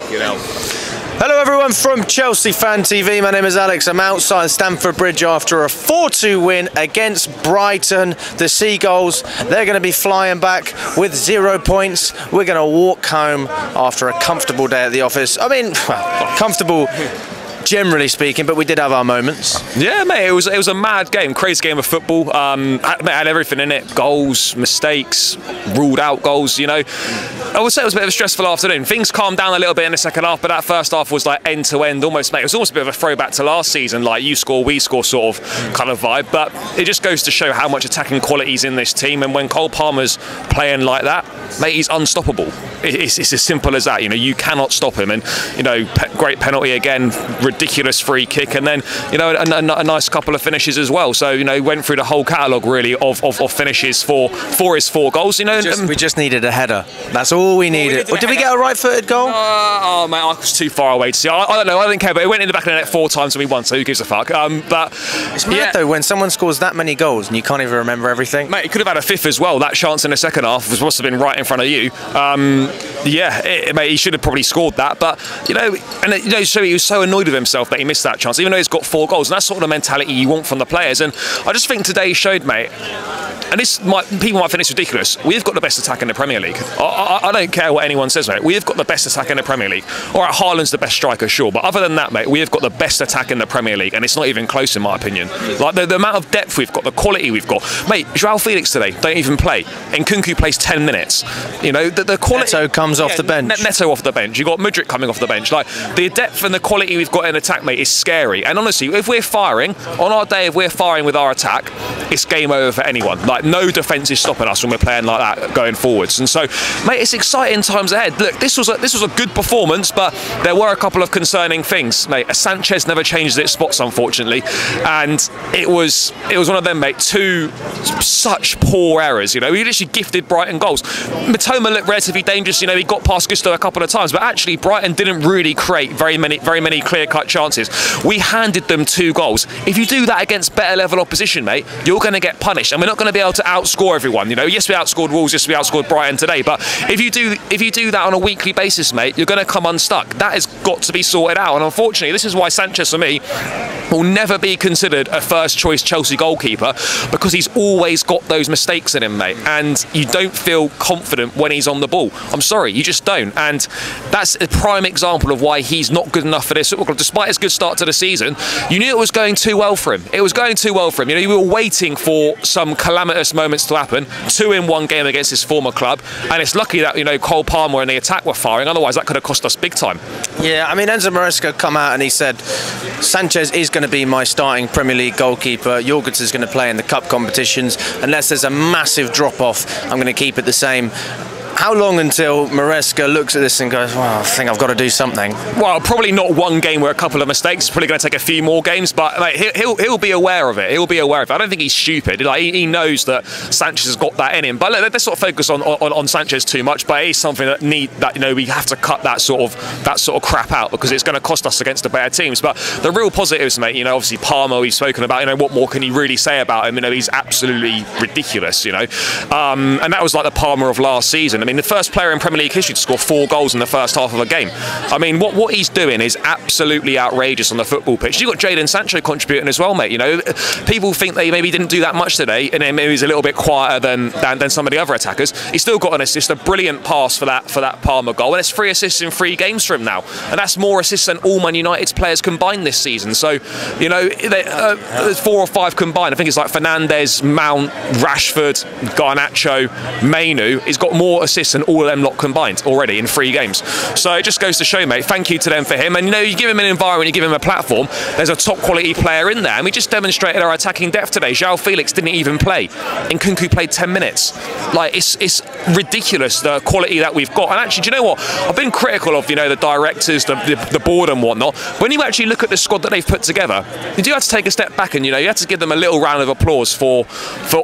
Hello everyone from Chelsea Fan TV, my name is Alex. I'm outside Stamford Bridge after a 4-2 win against Brighton. The Seagulls, they're going to be flying back with 0 points. We're going to walk home after a comfortable day at the office. I mean, well, comfortable generally speaking, but we did have our moments. Yeah, mate, it was a mad game, crazy game of football. Had everything in it: goals, mistakes, ruled out goals. You know, I would say it was a bit of a stressful afternoon. Things calmed down a little bit in the second half, but that first half was like end to end, almost. Mate, it was almost a bit of a throwback to last season, like you score, we score sort of kind of vibe. But it just goes to show how much attacking quality is in this team, and when Cole Palmer's playing like that, mate, he's unstoppable. It's as simple as that. You know, you cannot stop him, and you know, great penalty again. Ridiculous free kick, and then you know a nice couple of finishes as well. So you know, went through the whole catalogue really of finishes for his 4 goals. You know, we just needed a header. That's all we needed. Did we get a right-footed goal? Oh mate, I was too far away to see. I don't know. I didn't care, but it went in the back of the net 4 times and we won. So who gives a fuck? But it's mad though when someone scores that many goals and you can't even remember everything. Mate, he could have had a 5th as well. That chance in the second half must have been right in front of you. Mate, he should have probably scored that. But you know, so he was so annoyed with himself that he missed that chance, even though he's got 4 goals. And that's sort of the mentality you want from the players. And I just think today showed, mate, and people might think it's ridiculous, we've got the best attack in the Premier League. I don't care what anyone says, mate. We've got the best attack in the Premier League. All right, Haaland's the best striker, sure, but other than that, mate, we've got the best attack in the Premier League, and it's not even close in my opinion. Like the amount of depth we've got, the quality we've got. Mate, João Felix today don't even play, and Nkunku plays 10 minutes. You know, the quality. Neto comes off the bench. Neto off the bench. You got Mudryk coming off the bench. Like the depth and the quality we've got in attack, mate, is scary. And honestly, if we're firing on our day, if we're firing with our attack, it's game over for anyone. Like no defence is stopping us when we're playing like that going forwards. And so, mate, it's exciting times ahead. Look, this was a good performance, but there were a couple of concerning things, mate. Sanchez never changes its spots, unfortunately, and it was one of them, mate. 2 such poor errors. You know, we literally gifted Brighton goals. Matoma looked relatively dangerous. You know, he got past Gusto a couple of times, but actually Brighton didn't really create very many clear-cut chances. We handed them 2 goals. If you do that against better level opposition, mate, you're going to get punished, and we're not going to be able to outscore everyone. You know, yes, we outscored Wolves, yes, we outscored Brighton today, but if you do that on a weekly basis, mate, you're going to come unstuck. That has got to be sorted out, and unfortunately, this is why Sanchez, for me, will never be considered a first-choice Chelsea goalkeeper, because he's always got those mistakes in him, mate, and you don't feel confident when he's on the ball. I'm sorry, you just don't, and that's a prime example of why he's not good enough for this football club. Despite his good start to the season, you knew it was going too well for him. It was going too well for him. You know, you were waiting for some calamitous moments to happen. 2 in 1 game against his former club, and it's lucky that, you know, Cole Palmer and the attack were firing, otherwise that could have cost us big time. Yeah, I mean, Enzo Maresca come out and he said Sanchez is going to be my starting Premier League goalkeeper. Jorgensen is going to play in the cup competitions. Unless there's a massive drop-off, I'm going to keep it the same. How long until Maresca looks at this and goes, well, I think I've got to do something? Well, probably not 1 game where a couple of mistakes. It's probably going to take a few more games, but like, he'll be aware of it. He'll be aware of it. I don't think he's stupid. Like he knows that Sanchez has got that in him. But let's not focus on Sanchez too much. But it is something that you know, we have to cut that sort of crap out, because it's going to cost us against the better teams. But the real positives, mate, you know, obviously Palmer, we've spoken about. You know, what more can you really say about him? You know, he's absolutely ridiculous. You know, and that was like the Palmer of last season. I mean, the first player in Premier League history to score 4 goals in the first half of a game. I mean, what he's doing is absolutely outrageous on the football pitch. You've got Jadon Sancho contributing as well, mate. You know, people think that he maybe didn't do that much today, and then maybe he's a little bit quieter than some of the other attackers. He's still got an assist, a brilliant pass for that Palmer goal, and it's 3 assists in 3 games for him now, and that's more assists than all Man United's players combined this season. So, you know, there's 4 or 5 combined. I think it's like Fernandes, Mount, Rashford, Garnacho, Mainu. He's got more assists than all of them lot combined already in 3 games. So it just goes to show, mate, thank you to them for him. And you know, you give him an environment, you give him a platform, there's a top quality player in there, and we just demonstrated our attacking depth today. João Felix didn't even play, and Nkunku played 10 minutes. Like, it's ridiculous, the quality that we've got. And actually, do you know what, I've been critical of, you know, the directors, the board and whatnot. When you actually look at the squad that they've put together, you do have to take a step back, and you know, you have to give them a little round of applause for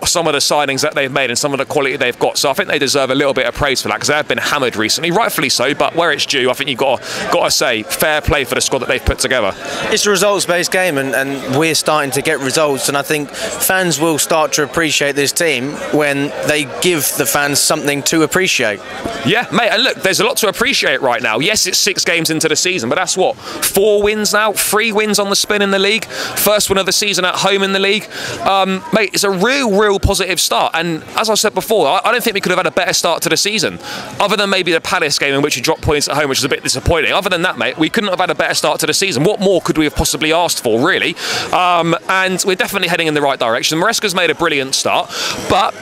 some of the signings that they've made and some of the quality they've got. So I think they deserve a little bit of praise praise for that, because they have been hammered recently, rightfully so. But where it's due, I think you've got to say fair play for the squad that they've put together. It's a results-based game, and we're starting to get results, and I think fans will start to appreciate this team when they give the fans something to appreciate. Yeah, mate, and look, there's a lot to appreciate right now. Yes, it's 6 games into the season, but that's what, 4 wins now, 3 wins on the spin in the league, first win of the season at home in the league. Mate, it's a real positive start, and as I said before, I don't think we could have had a better start to the season, other than maybe the Palace game in which we dropped points at home, which is a bit disappointing. Other than that, mate, we couldn't have had a better start to the season. What more could we have possibly asked for, really? And we're definitely heading in the right direction. Maresca's made a brilliant start, but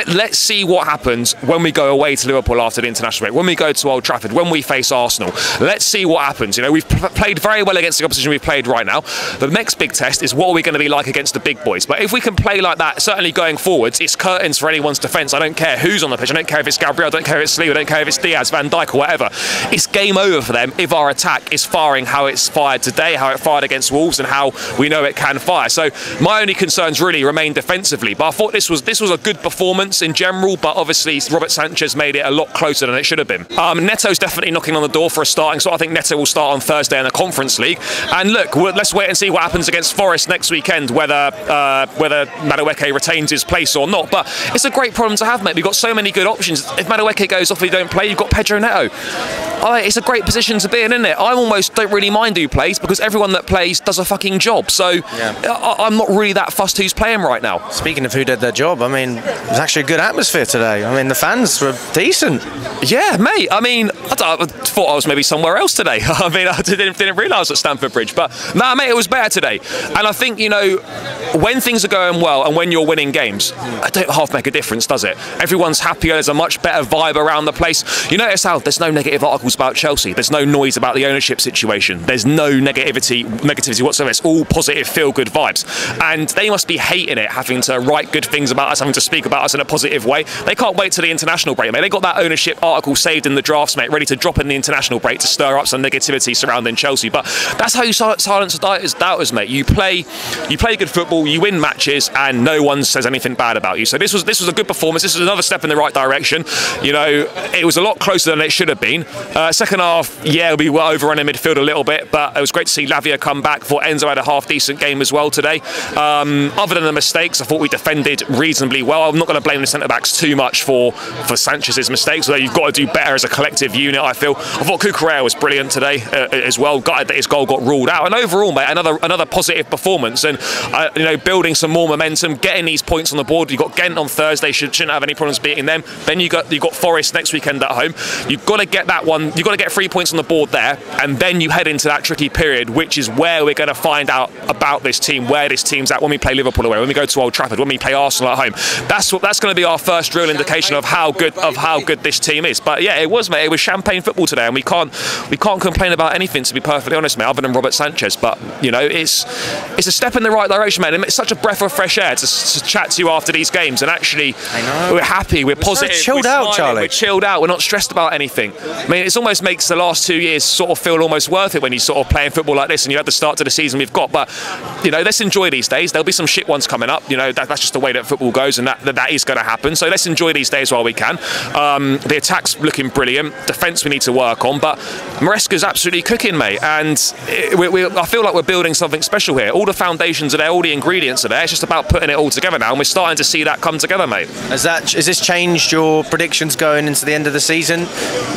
let's see what happens when we go away to Liverpool after the international break, when we go to Old Trafford, when we face Arsenal. Let's see what happens. You know, we've played very well against the opposition we've played right now. The next big test is what are we going to be like against the big boys. But if we can play like that, certainly going forwards, it's curtains for anyone's defence. I don't care who's on the pitch. I don't care if it's Gabriel, I don't care if it's Saliba, I don't care if it's Diaz, Van Dijk or whatever. It's game over for them if our attack is firing how it's fired today, how it fired against Wolves, and how we know it can fire. So my only concerns really remain defensively. But I thought this was a good performance in general, but obviously Robert Sanchez made it a lot closer than it should have been. Neto's definitely knocking on the door for a starting, so I think Neto will start on Thursday in the Conference League. And look, let's wait and see what happens against Forest next weekend, whether Madueke retains his place or not. But it's a great problem to have, mate. We've got so many good options. If Madueke goes off and you don't play, you've got Pedro Neto. It's a great position to be in, isn't it? I almost don't really mind who plays, because everyone that plays does a fucking job. So yeah. I'm not really that fussed who's playing right now. Speaking of who did their job, I mean, it was actually a good atmosphere today. I mean, the fans were decent. Yeah, mate. I mean, I thought I was maybe somewhere else today. I mean, I didn't realise at Stamford Bridge. But nah, mate, it was better today. And I think, you know, when things are going well and when you're winning games, it don't half make a difference, does it? Everyone's happier. There's a much better vibe around the place. You notice how there's no negative articles about Chelsea. There's no noise about the ownership situation. There's no negativity whatsoever. It's all positive, feel-good vibes. And they must be hating it, having to write good things about us, having to speak about us in a positive way. They can't wait till the international break, mate. They got that ownership article saved in the drafts, mate, ready to drop in the international break to stir up some negativity surrounding Chelsea. But that's how you silence doubters, mate. You play good football, you win matches, and no one says anything bad about you. So this was a good performance. This was another step in the right direction. You know, it was a lot closer than it should have been. Second half, yeah, we were overrun in midfield a little bit, but it was great to see Lavia come back. Thought Enzo had a half-decent game as well today. Other than the mistakes, I thought we defended reasonably well. I'm not going to blame the centre-backs too much for Sanchez's mistakes, although you've got to do better as a collective unit, I feel. I thought Cucurella was brilliant today as well. Gutted that his goal got ruled out. And overall, mate, another positive performance. And, you know, building some more momentum, getting these points on the board. You've got Ghent on Thursday, shouldn't have any problems beating them. Then you've got Forest next weekend at home. You've got to get that one. You've got to get 3 points on the board there. And then you head into that tricky period, which is where we're going to find out about this team, where this team's at when we play Liverpool away, when we go to Old Trafford, when we play Arsenal at home. That's going to be our first real indication of how good this team is. But yeah, it was, mate. It was champagne football today, and we can't complain about anything, to be perfectly honest, mate, other than Robert Sanchez. But you know, it's a step in the right direction, mate. And it's such a breath of fresh air to chat to you after these games, and actually we're happy, we're positive, so chilled out, Charlie. We're chilled out. We're not stressed about anything. I mean, it almost makes the last 2 years sort of feel almost worth it when you sort of playing football like this, and you have the start to the season we've got. But you know, let's enjoy these days. There'll be some shit ones coming up. You know, that's just the way that football goes, and that is going to happen. So let's enjoy these days while we can. The attack's looking brilliant. Defence we need to work on, but Maresca's absolutely cooking, mate. And I feel like we're building something special here. All the foundations are there, all the ingredients are there. It's just about putting it all together now, and we're starting to see that come together, mate. Has this changed your predictions going into the end of the season?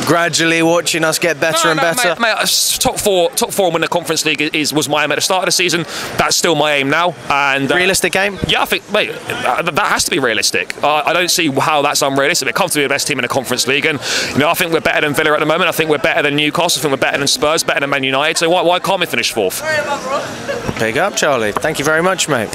Gradually watching us get better and better? Mate, top four and win the Conference League was my aim at the start of the season. That's still my aim now. And realistic game? Yeah, I think, mate, that has to be realistic. I don't see how that's unrealistic. We're comfortably the best team in the Conference League, and you know, I think we're better than Villa at the moment. I think we're better than Newcastle. I think we're better than Spurs, better than Man United. So why can't we finish fourth? Big up, Charlie. Thank you very much, mate.